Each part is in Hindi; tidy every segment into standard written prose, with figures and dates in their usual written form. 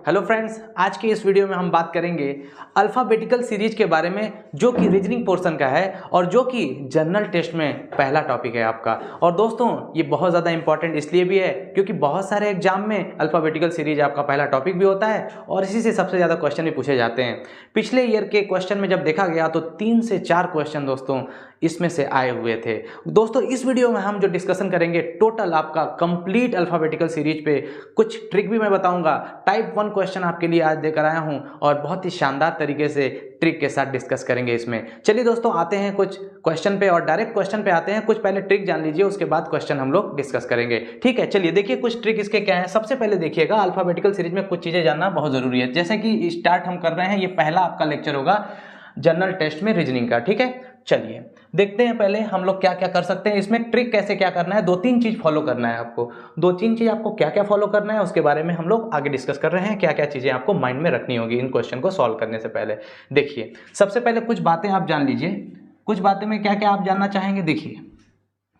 हेलो फ्रेंड्स, आज के इस वीडियो में हम बात करेंगे अल्फ़ाबेटिकल सीरीज के बारे में, जो कि रीजनिंग पोर्शन का है और जो कि जनरल टेस्ट में पहला टॉपिक है आपका। और दोस्तों, ये बहुत ज़्यादा इंपॉर्टेंट इसलिए भी है क्योंकि बहुत सारे एग्जाम में अल्फ़ाबेटिकल सीरीज आपका पहला टॉपिक भी होता है और इसी से सबसे ज़्यादा क्वेश्चन भी पूछे जाते हैं। पिछले ईयर के क्वेश्चन में जब देखा गया तो 3 से 4 क्वेश्चन दोस्तों इसमें से आए हुए थे। दोस्तों, इस वीडियो में हम जो डिस्कशन करेंगे टोटल आपका कंप्लीट अल्फ़ाबेटिकल सीरीज पे कुछ ट्रिक भी मैं बताऊंगा। टाइप 1 क्वेश्चन आपके लिए आज लेकर आया हूं और बहुत ही शानदार तरीके से ट्रिक के साथ डिस्कस करेंगे इसमें। चलिए दोस्तों, आते हैं कुछ क्वेश्चन पे और डायरेक्ट क्वेश्चन पे आते हैं। कुछ पहले ट्रिक जान लीजिए, उसके बाद क्वेश्चन हम लोग डिस्कस करेंगे। ठीक है, चलिए देखिए कुछ ट्रिक इसके क्या है। सबसे पहले देखिएगा, अल्फ़ाबेटिकल सीरीज में कुछ चीज़ें जानना बहुत ज़रूरी है। जैसे कि स्टार्ट हम कर रहे हैं, ये पहला आपका लेक्चर होगा जनरल टेस्ट में रीजनिंग का। ठीक है, चलिए देखते हैं पहले हम लोग क्या क्या कर सकते हैं इसमें। ट्रिक कैसे क्या करना है, 2-3 चीज फॉलो करना है आपको। 2-3 चीज आपको क्या क्या फॉलो करना है उसके बारे में हम लोग आगे डिस्कस कर रहे हैं। क्या क्या चीजें आपको माइंड में रखनी होगी इन क्वेश्चन को सॉल्व करने से पहले। देखिए, सबसे पहले कुछ बातें आप जान लीजिए। कुछ बातें में क्या क्या आप जानना चाहेंगे, देखिए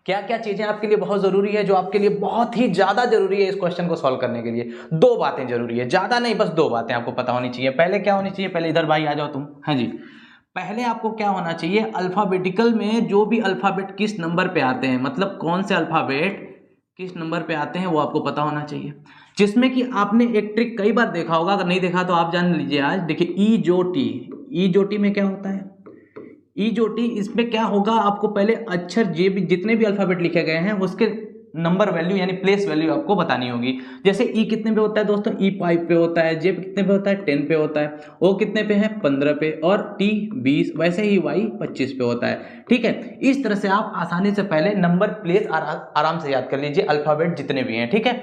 क्या क्या चीजें आपके लिए बहुत जरूरी है, जो आपके लिए बहुत ही ज्यादा जरूरी है इस क्वेश्चन को सॉल्व करने के लिए। 2 बातें जरूरी है, ज्यादा नहीं, बस 2 बातें आपको पता होनी चाहिए। पहले क्या होनी चाहिए, पहले इधर भाई आ जाओ तुम। हाँ जी, पहले आपको क्या होना चाहिए, अल्फाबेटिकल में जो भी अल्फाबेट किस नंबर पे आते हैं, मतलब कौन से अल्फाबेट किस नंबर पे आते हैं वो आपको पता होना चाहिए। जिसमें कि आपने एक ट्रिक कई बार देखा होगा, अगर नहीं देखा तो आप जान लीजिए आज। देखिए ई जो टी में क्या होता है, ई जो टी, इसमें क्या होगा, आपको पहले अक्षर जितने भी अल्फाबेट लिखे गए हैं उसके नंबर वैल्यू यानी प्लेस वैल्यू आपको बतानी होगी। जैसे ई कितने पे होता है दोस्तों, ई 5 पे होता है, जे कितने पे होता है 10 पे होता है, ओ कितने पे है 15 पे, और टी 20, वैसे ही वाई 25 पे होता है। ठीक है, इस तरह से आप आसानी से पहले नंबर प्लेस आराम से याद कर लीजिए, अल्फाबेट जितने भी हैं। ठीक है,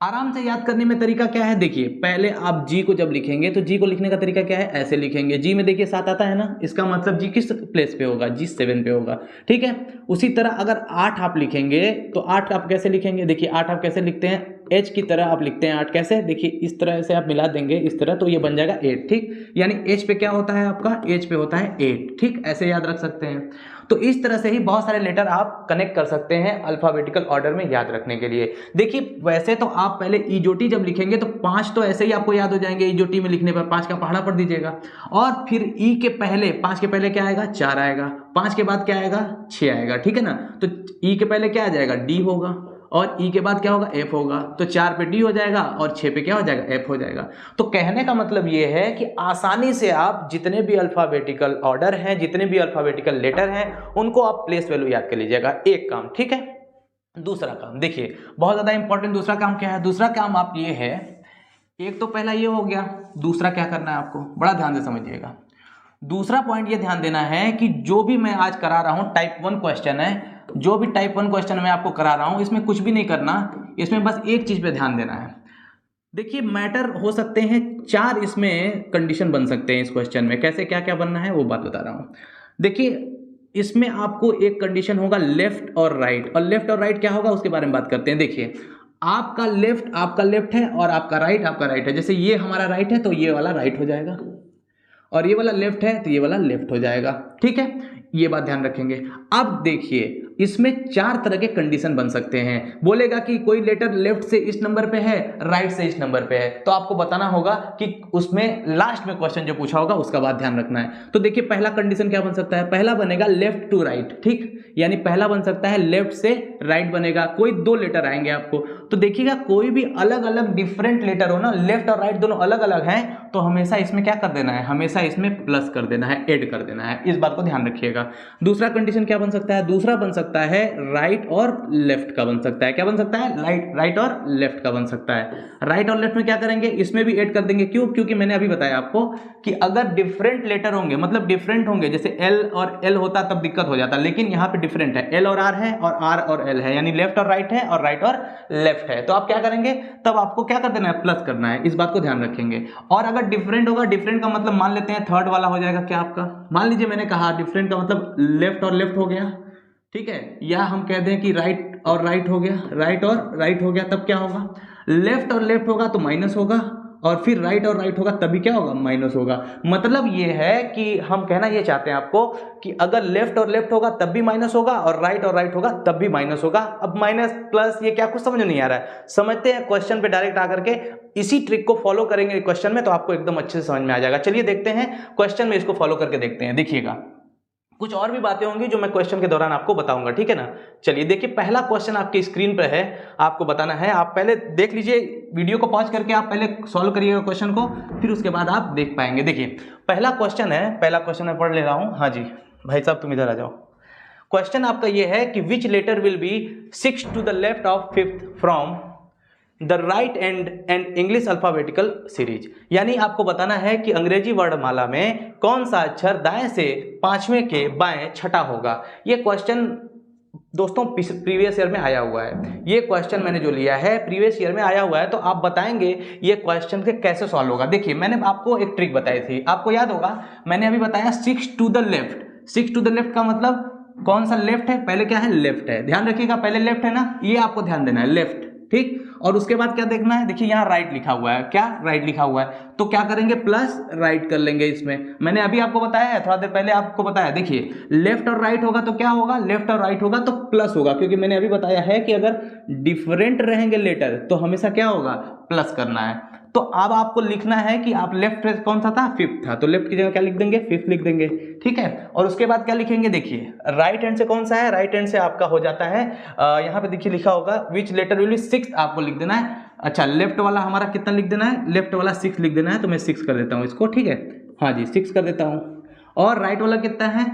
आराम से याद करने में तरीका क्या है, देखिए पहले आप जी को जब लिखेंगे तो जी को लिखने का तरीका क्या है, ऐसे लिखेंगे। जी में देखिए 7 आता है ना, इसका मतलब जी किस प्लेस पे होगा, जी 7 पे होगा। ठीक है, उसी तरह अगर 8 आप लिखेंगे तो 8 आप कैसे लिखेंगे, देखिए 8 आप कैसे लिखते हैं, एच की तरह आप लिखते हैं 8 कैसे, देखिए इस तरह से आप मिला देंगे इस तरह, तो ये बन जाएगा 8। ठीक, यानी एच पे क्या होता है आपका, एच पे होता है 8। ठीक, ऐसे याद रख सकते हैं। तो इस तरह से ही बहुत सारे लेटर आप कनेक्ट कर सकते हैं अल्फाबेटिकल ऑर्डर में याद रखने के लिए। देखिए वैसे तो आप पहले ईजोटी जब लिखेंगे तो 5 तो ऐसे ही आपको याद हो जाएंगे, ईजोटी में लिखने पर 5 का पहाड़ा पढ़ दीजिएगा। और फिर ई के पहले 5 के पहले क्या आएगा, 4 आएगा, 5 के बाद क्या आएगा, 6 आएगा। ठीक है ना, तो ई के पहले क्या आ जाएगा, डी होगा, और ई के बाद क्या होगा, एफ होगा। तो 4 पे डी हो जाएगा और 6 पे क्या हो जाएगा, एफ हो जाएगा। तो कहने का मतलब ये है कि आसानी से आप जितने भी अल्फाबेटिकल ऑर्डर हैं, जितने भी अल्फाबेटिकल लेटर हैं, उनको आप प्लेस वैल्यू याद कर लीजिएगा, एक काम। ठीक है, दूसरा काम देखिए बहुत ज्यादा इंपॉर्टेंट। दूसरा काम क्या है, दूसरा काम आप ये है, एक तो पहला ये हो गया, दूसरा क्या करना है आपको, बड़ा ध्यान से समझिएगा। दूसरा पॉइंट ये ध्यान देना है कि जो भी मैं आज करा रहा हूं टाइप 1 क्वेश्चन है, जो भी टाइप 1 क्वेश्चन मैं आपको करा रहा हूं, इसमें कुछ भी नहीं करना, इसमें बस एक चीज पे ध्यान देना है। देखिए मैटर हो सकते हैं 4, इसमें कंडीशन बन सकते हैं इस क्वेश्चन में। कैसे क्या क्या बनना है वो बात बता रहा हूं। देखिए इसमें आपको एक कंडीशन होगा लेफ्ट और राइट, और लेफ्ट और राइट क्या होगा उसके बारे में बात करते हैं। देखिए आपका लेफ्ट है और आपका राइट है। जैसे ये हमारा राइट है तो ये वाला राइट हो जाएगा, और ये वाला लेफ्ट है तो ये वाला लेफ्ट हो जाएगा। ठीक है, ये बात ध्यान रखेंगे। अब देखिए इसमें 4 तरह के कंडीशन बन सकते हैं। बोलेगा कि कोई लेटर लेफ्ट से इस नंबर पे है, राइट से इस नंबर पे है, तो आपको बताना होगा कि उसमें लास्ट में क्वेश्चन जो पूछा होगा उसका बात ध्यान रखना है। तो देखिए पहला कंडीशन क्या बन सकता है, पहला बनेगा लेफ्ट टू राइट। ठीक, यानी पहला बन सकता है लेफ्ट से राइट बनेगा। कोई 2 लेटर आएंगे आपको, तो देखिएगा कोई भी अलग अलग डिफरेंट लेटर हो ना, लेफ्ट और राइट दोनों अलग अलग हैं, तो हमेशा इसमें क्या कर देना है, हमेशा इसमें प्लस कर देना है, ऐड कर देना है। इस बात को ध्यान रखिएगा। दूसरा कंडीशन क्या बन सकता है, दूसरा बन सकता है राइट और लेफ्ट का बन सकता है। क्या बन सकता है, राइट और लेफ्ट का बन सकता है। राइट और लेफ्ट में क्या करेंगे, इसमें भी ऐड कर देंगे। क्यों, क्योंकि मैंने अभी बताया आपको कि अगर डिफरेंट लेटर होंगे, मतलब डिफरेंट होंगे, जैसे एल और एल होता तब दिक्कत हो जाता, लेकिन यहाँ पे डिफरेंट है, एल और आर है और आर और एल है, यानी लेफ्ट और राइट है और राइट और लेफ्ट है। तो आप क्या करेंगे, तब आपको क्या कर देना है, प्लस करना है। इस बात को ध्यान रखेंगे। और अगर डिफरेंट होगा, डिफरेंट का मतलब मान लेते हैं थर्ड वाला हो जाएगा क्या आपका, मान लीजिए मैंने कहा डिफरेंट का मतलब लेफ्ट और लेफ्ट हो गया। ठीक है, या हम कह दें कि राइट और राइट हो गया, राइट और राइट हो गया, तब क्या होगा, लेफ्ट और लेफ्ट होगा तो माइनस होगा, और फिर राइट और राइट होगा तभी क्या होगा, माइनस होगा। मतलब ये है कि हम कहना ये चाहते हैं आपको कि अगर लेफ्ट और लेफ्ट होगा तब भी माइनस होगा और राइट होगा तब भी माइनस होगा। अब माइनस प्लस ये क्या, कुछ समझ नहीं आ रहा है? समझते हैं क्वेश्चन पे डायरेक्ट आकर के इसी ट्रिक को फॉलो करेंगे क्वेश्चन में तो आपको एकदम अच्छे से समझ में आ जाएगा। चलिए देखते हैं क्वेश्चन में, इसको फॉलो करके देखते हैं। देखिएगा कुछ और भी बातें होंगी जो मैं क्वेश्चन के दौरान आपको बताऊंगा, ठीक है ना। चलिए देखिए, पहला क्वेश्चन आपकी स्क्रीन पर है, आपको बताना है। आप पहले देख लीजिए, वीडियो को पॉज करके आप पहले सॉल्व करिएगा क्वेश्चन को, फिर उसके बाद आप देख पाएंगे। देखिए पहला क्वेश्चन है, पहला क्वेश्चन मैं पढ़ ले रहा हूं। हाँ जी भाई साहब तुम इधर आ जाओ। क्वेश्चन आपका ये है कि which letter will be 6 to the left of 5th from the right end English alphabetical series. यानी आपको बताना है कि अंग्रेजी वर्णमाला में कौन सा अक्षर दाएं से 5वें के बाएं छठा होगा। ये क्वेश्चन दोस्तों प्रीवियस ईयर में आया हुआ है। ये क्वेश्चन मैंने जो लिया है प्रीवियस ईयर में आया हुआ है, तो आप बताएंगे ये क्वेश्चन के कैसे सॉल्व होगा। देखिए मैंने आपको एक ट्रिक बताई थी, आपको याद होगा, मैंने अभी बताया 6 to the left. 6 to the left का मतलब कौन सा लेफ्ट है, पहले क्या है, लेफ्ट है। ध्यान रखिएगा पहले लेफ्ट है ना, ये आपको ध्यान देना है, लेफ्ट, ठीक। और उसके बाद क्या देखना है, देखिए यहाँ राइट लिखा हुआ है, क्या राइट लिखा हुआ है, तो क्या करेंगे, प्लस राइट कर लेंगे इसमें। मैंने अभी आपको बताया है, थोड़ा देर पहले आपको बताया। देखिए लेफ्ट और राइट होगा तो क्या होगा, लेफ्ट और राइट होगा तो प्लस होगा, क्योंकि मैंने अभी बताया है कि अगर डिफरेंट रहेंगे लेटर तो हमेशा क्या होगा, प्लस करना है। तो अब आपको लिखना है कि आप लेफ्ट कौन सा था, 5th था, तो लेफ्ट की जगह क्या लिख देंगे, 5th लिख देंगे, ठीक है। और उसके बाद क्या लिखेंगे, देखिए राइट हैंड से कौन सा है, राइट हैंड से आपका हो जाता है, यहाँ पे देखिए लिखा होगा विच लेटर विल बी 6th, आपको लिख देना है। अच्छा लेफ्ट वाला हमारा कितना लिख देना है, लेफ्ट वाला 6 लिख देना है, तो मैं 6 कर देता हूँ इसको, ठीक है। हाँ जी 6 कर देता हूँ। और राइट वाला कितना है,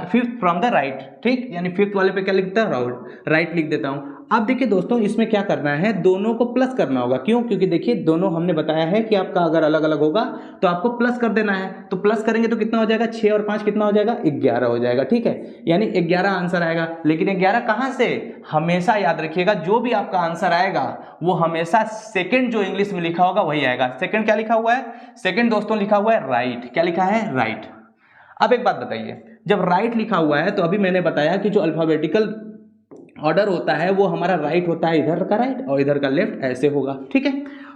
5th फ्रॉम द राइट, ठीक, यानी 5th वाले पे क्या लिखता है, राइट लिख देता हूँ। अब देखिए दोस्तों इसमें क्या करना है, दोनों को प्लस करना होगा। क्यों, क्योंकि देखिए दोनों हमने बताया है कि आपका अगर अलग अलग होगा तो आपको प्लस कर देना है। तो प्लस करेंगे तो कितना हो जाएगा, 6 और 5 कितना हो जाएगा, 11 हो जाएगा, ठीक है। यानी 11 आंसर आएगा। लेकिन 11 कहाँ से, हमेशा याद रखिएगा जो भी आपका आंसर आएगा वो हमेशा सेकंड जो इंग्लिश में लिखा होगा वही आएगा। सेकंड क्या लिखा हुआ है, सेकंड दोस्तों लिखा हुआ है राइट। क्या लिखा है, राइट। अब एक बात बताइए, जब राइट लिखा हुआ है तो अभी मैंने बताया कि जो अल्फाबेटिकल ऑर्डर होता है वो हमारा राइट होता है, इधर का राइट और इधर का लेफ्ट, ऐसे होगा, ठीक है।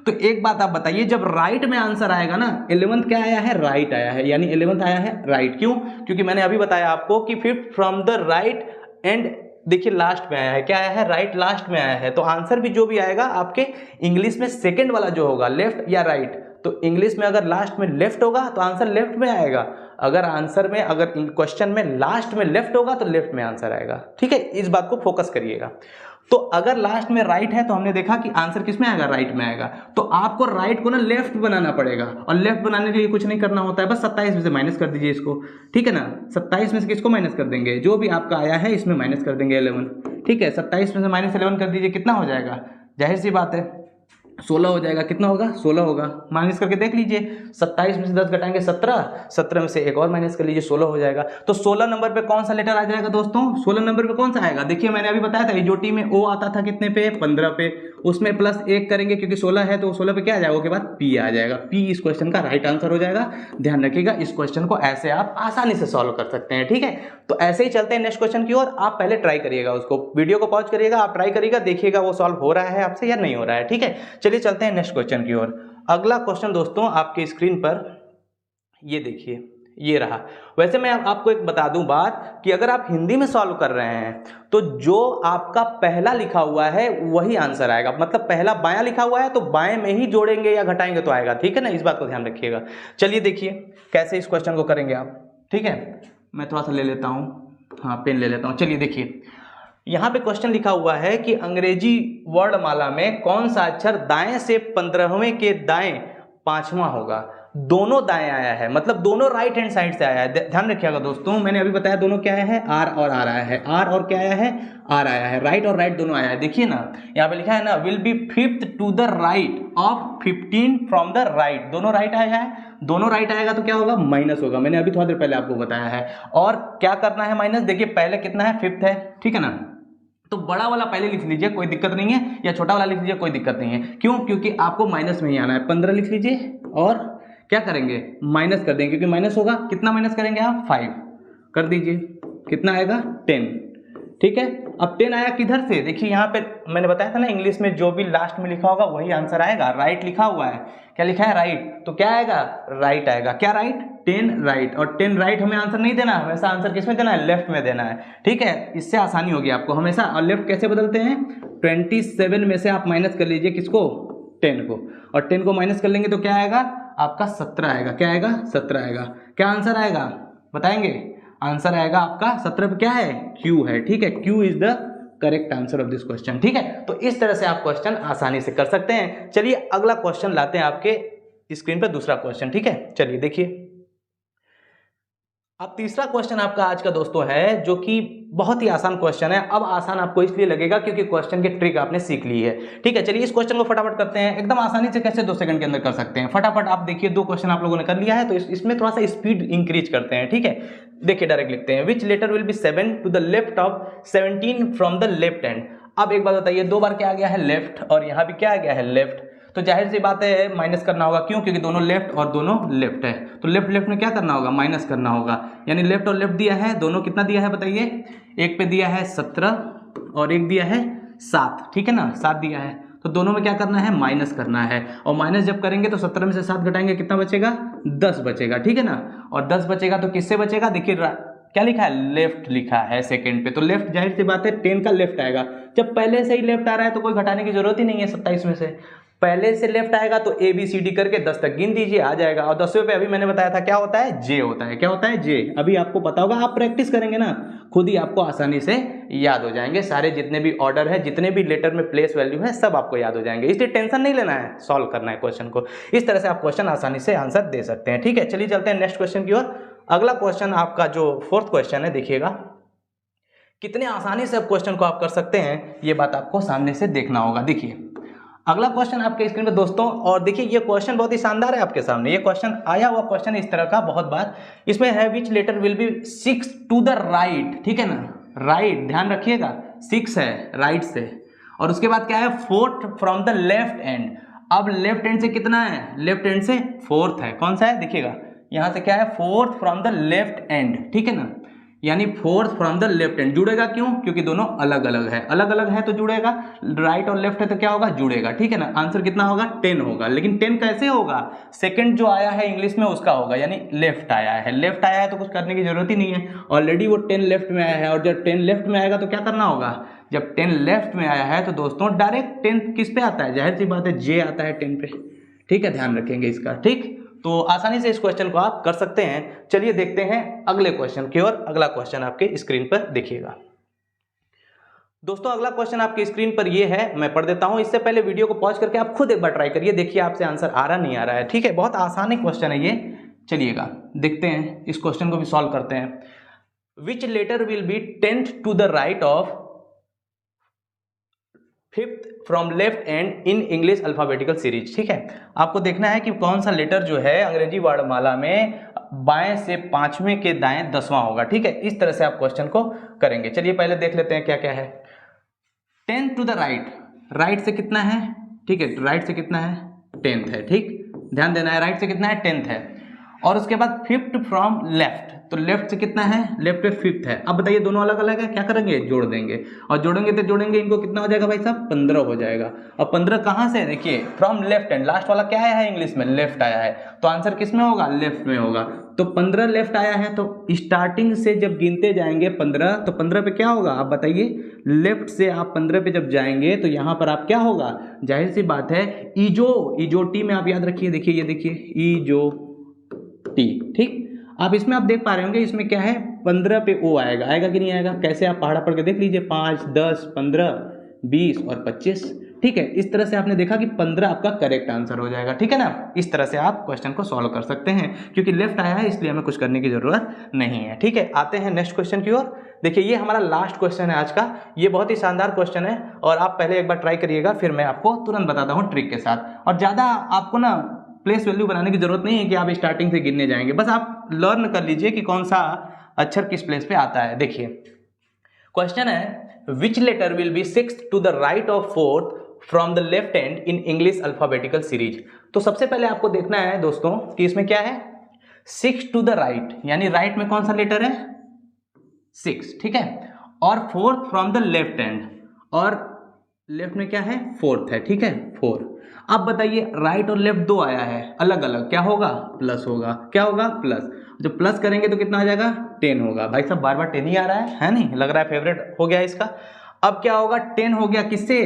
तो एक बात आप बताइए, जब राइट में आंसर आएगा ना, 11th क्या आया है, राइट आया है, यानी 11th आया है राइट। क्यों, क्योंकि मैंने अभी बताया आपको कि 5th from the right and देखिए लास्ट में आया है, क्या आया है, राइट लास्ट में आया है। तो आंसर भी जो भी आएगा आपके इंग्लिश में सेकंड वाला जो होगा, लेफ्ट या राइट, तो इंग्लिश में अगर लास्ट में लेफ्ट होगा तो आंसर लेफ्ट में आएगा। अगर आंसर में, अगर क्वेश्चन में लास्ट में लेफ्ट होगा तो लेफ्ट में आंसर आएगा, ठीक है। इस बात को फोकस करिएगा। तो अगर लास्ट में राइट है तो हमने देखा कि आंसर किस में आएगा, राइट में आएगा। तो आपको राइट को ना लेफ्ट बनाना पड़ेगा, और लेफ्ट बनाने के लिए कुछ नहीं करना होता है, बस 27 में से माइनस कर दीजिए इसको, ठीक है ना। 27 में से किसको माइनस कर देंगे, जो भी आपका आया है इसमें माइनस कर देंगे 11, ठीक है। 27 में से माइनस 11 कर दीजिए, कितना हो जाएगा, जाहिर सी बात है 16 हो जाएगा। कितना होगा, 16 होगा। माइनस करके देख लीजिए, 27 में से 10 घटाएंगे 17, 17 में से एक और माइनस कर लीजिए, 16 हो जाएगा। तो 16 नंबर पे कौन सा लेटर आ जाएगा दोस्तों, 16 नंबर पे कौन सा आएगा, देखिए मैंने अभी बताया था इजोटी में ओ आता था कितने पे, 15 पे, उसमें प्लस 1 करेंगे क्योंकि 16 है तो 16 पे क्या आ जाएगा, उसके बाद पी आ जाएगा। पी इस क्वेश्चन का राइट आंसर हो जाएगा। ध्यान रखिएगा इस क्वेश्चन को ऐसे आप आसानी से सॉल्व कर सकते हैं, ठीक है। तो ऐसे ही चलते हैं नेक्स्ट क्वेश्चन की ओर। आप पहले ट्राई करिएगा, उसको वीडियो को पॉज करिएगा, आप ट्राई करिएगा, देखिएगा वो सॉल्व हो रहा है आपसे या नहीं हो रहा है, ठीक है। चलिए चलते हैं नेक्स्ट क्वेश्चन की ओर। अगला क्वेश्चन दोस्तों आपके स्क्रीन पर ये देखिए, ये रहा। वैसे मैं आपको एक बता दूं बात कि अगर आप हिंदी में सॉल्व कर रहे हैं तो जो आपका पहला लिखा हुआ है वही आंसर आएगा। मतलब पहला बायां लिखा हुआ है तो बाएं में ही जोड़ेंगे या घटाएंगे तो आएगा, ठीक है ना। इस बात को ध्यान रखिएगा। चलिए देखिए कैसे इस क्वेश्चन को करेंगे आप, ठीक है। मैं थोड़ा सा ले लेता हूँ, हाँ पेन ले लेता हूँ। चलिए देखिए, यहाँ पे क्वेश्चन लिखा हुआ है कि अंग्रेजी वर्णमाला में कौन सा अक्षर दाएं से 15वें के दाएं 5वां होगा। दोनों दाएं आया है, मतलब दोनों राइट हैंड साइड से आया है। ध्यान रखिएगा दोस्तों, मैंने अभी बताया दोनों क्या आया है, आर और आर आया है। आर और क्या आया है, आर आया है। राइट और राइट दोनों आया है। देखिए ना यहाँ पे लिखा है ना, will be 5th to the right of 15 from the right. दोनों राइट आया है, दोनों राइट आएगा तो क्या होगा, माइनस होगा। मैंने अभी थोड़ी देर पहले आपको बताया है। और क्या करना है, माइनस। देखिए पहले कितना है, 5th है, ठीक है ना। तो बड़ा वाला पहले लिख लीजिए, कोई दिक्कत नहीं है, या छोटा वाला लिख लीजिए, कोई दिक्कत नहीं है। क्यों, क्योंकि आपको माइनस में ही आना है। 15 लिख लीजिए और क्या करेंगे, माइनस कर देंगे, क्योंकि माइनस होगा। कितना माइनस करेंगे आप, 5 कर दीजिए, कितना आएगा, 10, ठीक है। अब 10 आया किधर से, देखिए यहाँ पे मैंने बताया था ना इंग्लिश में जो भी लास्ट में लिखा होगा वही आंसर आएगा। राइट लिखा हुआ है, क्या लिखा है, राइट, तो क्या आएगा, राइट आएगा। क्या राइट, 10 राइट, और 10 राइट हमें आंसर नहीं देना, हमेशा आंसर किस में देना है, लेफ्ट में देना है, ठीक है। इससे आसानी होगी आपको हमेशा। और लेफ्ट कैसे बदलते हैं, 27 में से आप माइनस कर लीजिए किसको, 10 को, और 10 को माइनस कर लेंगे तो क्या आएगा आपका 17 आएगा। क्या आएगा, 17 आएगा। क्या आंसर आएगा बताएंगे, आंसर आएगा आपका 17 पे क्या है, क्यू है, ठीक है। Q is the correct answer of this question, ठीक है। तो इस तरह से आप क्वेश्चन आसानी से कर सकते हैं। चलिए अगला क्वेश्चन लाते हैं आपके स्क्रीन पर, दूसरा क्वेश्चन, ठीक है। चलिए देखिए, अब तीसरा क्वेश्चन आपका आज का दोस्तों है जो कि बहुत ही आसान क्वेश्चन है। अब आसान आपको इसलिए लगेगा क्योंकि क्वेश्चन की ट्रिक आपने सीख ली है, ठीक है। चलिए इस क्वेश्चन को फटाफट करते हैं, एकदम आसानी से कैसे 2 सेकंड के अंदर कर सकते हैं। फटाफट आप देखिए, 2 क्वेश्चन आप लोगों ने कर लिया है, तो इसमें थोड़ा सा स्पीड इंक्रीज करते हैं, ठीक है। देखिए डायरेक्ट लिखते हैं, which letter will be 7 to the left of 17 from the left hand. अब एक बात बताइए, 2 बार क्या आ गया है, लेफ्ट, और यहाँ भी क्या आ गया है, लेफ्ट, तो जाहिर सी बात है माइनस करना होगा, क्यों, क्योंकि दोनों लेफ्ट और दोनों लेफ्ट है, तो लेफ्ट लेफ्ट में क्या करना होगा, माइनस करना होगा। यानी लेफ्ट और लेफ्ट दिया है, दोनों कितना दिया है बताइए, एक पे दिया है 17 और एक दिया है 7, ठीक है ना, 7 दिया है, तो दोनों में क्या करना है, माइनस करना है। और माइनस जब करेंगे तो 17 में से 7 घटाएंगे, कितना बचेगा, 10 बचेगा, ठीक है ना। और 10 बचेगा तो किससे बचेगा, देखिए क्या लिखा है, लेफ्ट लिखा है सेकंड पे, तो लेफ्ट जाहिर सी बात है 10 का लेफ्ट आएगा। जब पहले से ही लेफ्ट आ रहा है तो कोई घटाने की जरूरत ही नहीं है 27 में से, पहले से लेफ्ट आएगा तो ABCD करके 10 तक गिन दीजिए, आ जाएगा। और 10वें पे अभी मैंने बताया था क्या होता है, जे होता है। क्या होता है, जे। अभी आपको पता होगा, आप प्रैक्टिस करेंगे ना, खुद ही आपको आसानी से याद हो जाएंगे सारे जितने भी ऑर्डर है, जितने भी लेटर में प्लेस वैल्यू है, सब आपको याद हो जाएंगे। इसलिए टेंशन नहीं लेना है, सॉल्व करना है क्वेश्चन को। इस तरह से आप क्वेश्चन आसानी से आंसर दे सकते हैं, ठीक है। चलिए चलते हैं नेक्स्ट क्वेश्चन की ओर। अगला क्वेश्चन आपका जो 4th क्वेश्चन है, देखिएगा कितने आसानी से अब क्वेश्चन को आप कर सकते हैं, ये बात आपको सामने से देखना होगा। देखिए अगला क्वेश्चन आपके स्क्रीन पे दोस्तों, और देखिए ये क्वेश्चन बहुत ही शानदार है आपके सामने। ये क्वेश्चन आया हुआ क्वेश्चन इस तरह का बहुत बार, इसमें है which letter will be 6 to the right, ठीक है ना, राइट, ध्यान रखिएगा 6 है राइट से, और उसके बाद क्या है 4th from the left and. अब लेफ्ट हैंड से कितना है, लेफ्ट हैंड से 4th है, कौन सा है, देखिएगा यहां से क्या है 4th from the left and, ठीक है ना, यानी 4th from the left hand. जुड़ेगा क्यों, क्योंकि दोनों अलग अलग है, अलग अलग है तो जुड़ेगा, राइट और लेफ्ट है तो क्या होगा, जुड़ेगा, ठीक है ना। आंसर कितना होगा, 10 होगा। लेकिन 10 कैसे होगा, सेकंड जो आया है इंग्लिश में उसका होगा, यानी लेफ्ट आया है, लेफ्ट आया है तो कुछ करने की जरूरत ही नहीं है, ऑलरेडी वो 10 लेफ्ट में आया है। और जब 10 लेफ्ट में आएगा तो क्या करना होगा, जब 10 लेफ्ट में आया है तो दोस्तों डायरेक्ट 10 किस पे आता है, जाहिर सी बात है जे आता है 10 पे, ठीक है, ध्यान रखेंगे इसका, ठीक। तो आसानी से इस क्वेश्चन को आप कर सकते हैं। चलिए देखते हैं अगले क्वेश्चन की ओर। अगला क्वेश्चन आपके स्क्रीन पर देखिएगा दोस्तों। अगला क्वेश्चन आपके स्क्रीन पर ये है, मैं पढ़ देता हूं। इससे पहले वीडियो को पॉज करके आप खुद एक बार ट्राई करिए, देखिए आपसे आंसर आ रहा नहीं आ रहा है, ठीक है। बहुत आसान क्वेश्चन है ये, चलिएगा देखते हैं इस क्वेश्चन को भी सॉल्व करते हैं। Which letter will be 10th to the right of 5th from left end in English alphabetical series, ठीक है। आपको देखना है कि कौन सा लेटर जो है अंग्रेजी वर्णमाला में बाएं से 5वें के दाएं 10वां होगा, ठीक है। इस तरह से आप क्वेश्चन को करेंगे। चलिए पहले देख लेते हैं क्या क्या है। 10th to the right, right से कितना है, ठीक है, राइट से कितना है 10th है, ठीक, ध्यान देना है, राइट से कितना है 10th है। और उसके बाद 5th फ्रॉम लेफ्ट, तो लेफ्ट से कितना है, लेफ्ट पे 5th है। अब बताइए दोनों अलग अलग है, क्या करेंगे, जोड़ देंगे, और जोड़ेंगे तो जोड़ेंगे, इनको कितना हो जाएगा भाई साहब, 15 हो जाएगा। और 15 कहाँ से, देखिए फ्रॉम लेफ्ट एंड, लास्ट वाला क्या आया है इंग्लिश में, लेफ्ट आया है, तो आंसर किस में होगा, लेफ्ट में होगा। तो 15 लेफ्ट आया है, तो स्टार्टिंग से जब गिनते जाएंगे 15, तो 15 पे क्या होगा, आप बताइए, लेफ्ट से आप 15 पे जब जाएंगे तो यहाँ पर आप क्या होगा, जाहिर सी बात है इजोटी में आप याद रखिए, देखिए ये देखिए इजोटी, ठीक। आप इसमें आप देख पा रहे होंगे, इसमें क्या है 15 पे ओ आएगा, आएगा कि नहीं आएगा, कैसे आप पहाड़ा पढ़ के देख लीजिए, 5, 10, 15, 20 और 25, ठीक है। इस तरह से आपने देखा कि 15 आपका करेक्ट आंसर हो जाएगा, ठीक है ना। इस तरह से आप क्वेश्चन को सॉल्व कर सकते हैं, क्योंकि लेफ्ट आया है इसलिए हमें कुछ करने की जरूरत नहीं है, ठीक है। आते हैं नेक्स्ट क्वेश्चन की ओर। देखिए ये हमारा लास्ट क्वेश्चन है आज का, ये बहुत ही शानदार क्वेश्चन है, और आप पहले एक बार ट्राई करिएगा, फिर मैं आपको तुरंत बताता हूँ ट्रिक के साथ। और ज़्यादा आपको ना प्लेस वैल्यू बनाने की जरूरत नहीं है कि आप स्टार्टिंग से गिनने जाएंगे, बस आप लर्न कर लीजिए कि कौन सा अक्षर किस प्लेस पे आता है। देखिए क्वेश्चन है, which letter will be 6th to the right of 4th from the left hand in English alphabetical series. तो सबसे पहले आपको देखना है दोस्तों कि इसमें क्या है, 6 टू द राइट, यानी राइट में कौन सा लेटर है, 6, ठीक है। और fourth from the left hand, और लेफ्ट में क्या है, फोर्थ है, ठीक है, 4। अब बताइए राइट और लेफ्ट दो आया है अलग अलग, क्या होगा, प्लस होगा, क्या होगा, प्लस। जब प्लस करेंगे तो कितना आ जाएगा, 10 होगा। भाई साहब बार बार 10 ही आ रहा है नहीं, लग रहा है फेवरेट हो गया इसका। अब क्या होगा, 10 हो गया किससे,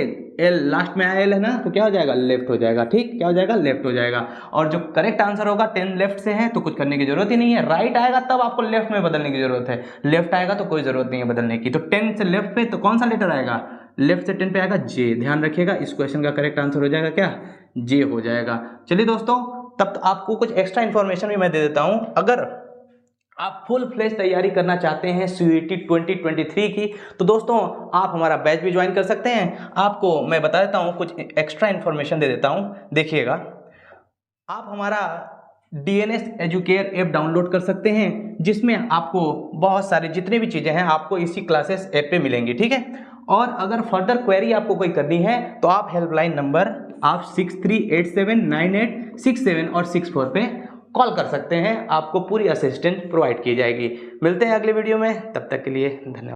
एल, लास्ट में आया एल है ना, तो क्या हो जाएगा, लेफ्ट हो जाएगा, ठीक, क्या हो जाएगा, लेफ्ट हो जाएगा। और जो करेक्ट आंसर होगा 10 लेफ्ट से है तो कुछ करने की जरूरत ही नहीं है, राइट आएगा तब आपको लेफ्ट में बदलने की जरूरत है, लेफ्ट आएगा तो कोई जरूरत नहीं है बदलने की। तो 10 से लेफ्ट पे तो कौन सा लेटर आएगा, लेफ्ट से 10 पे आएगा जे। ध्यान रखिएगा इस क्वेश्चन का करेक्ट आंसर हो जाएगा क्या, जे हो जाएगा। चलिए दोस्तों, तब आपको कुछ एक्स्ट्रा इन्फॉर्मेशन भी मैं दे देता हूं। अगर आप फुल फ्लेज तैयारी करना चाहते हैं सीयूईटी 2023 की, तो दोस्तों आप हमारा बैच भी ज्वाइन कर सकते हैं। आपको मैं बता देता हूं, कुछ एक्स्ट्रा इन्फॉर्मेशन दे देता हूं, देखिएगा। आप हमारा डीएनएस एजुकेयर ऐप डाउनलोड कर सकते हैं, जिसमें आपको बहुत सारी जितनी भी चीज़ें हैं आपको इसी क्लासेस ऐप पे मिलेंगी, ठीक है। और अगर फर्दर क्वेरी आपको कोई करनी है तो आप हेल्पलाइन नंबर आप 63879867 और 64 पे कॉल कर सकते हैं, आपको पूरी असिस्टेंट प्रोवाइड की जाएगी। मिलते हैं अगले वीडियो में, तब तक के लिए धन्यवाद।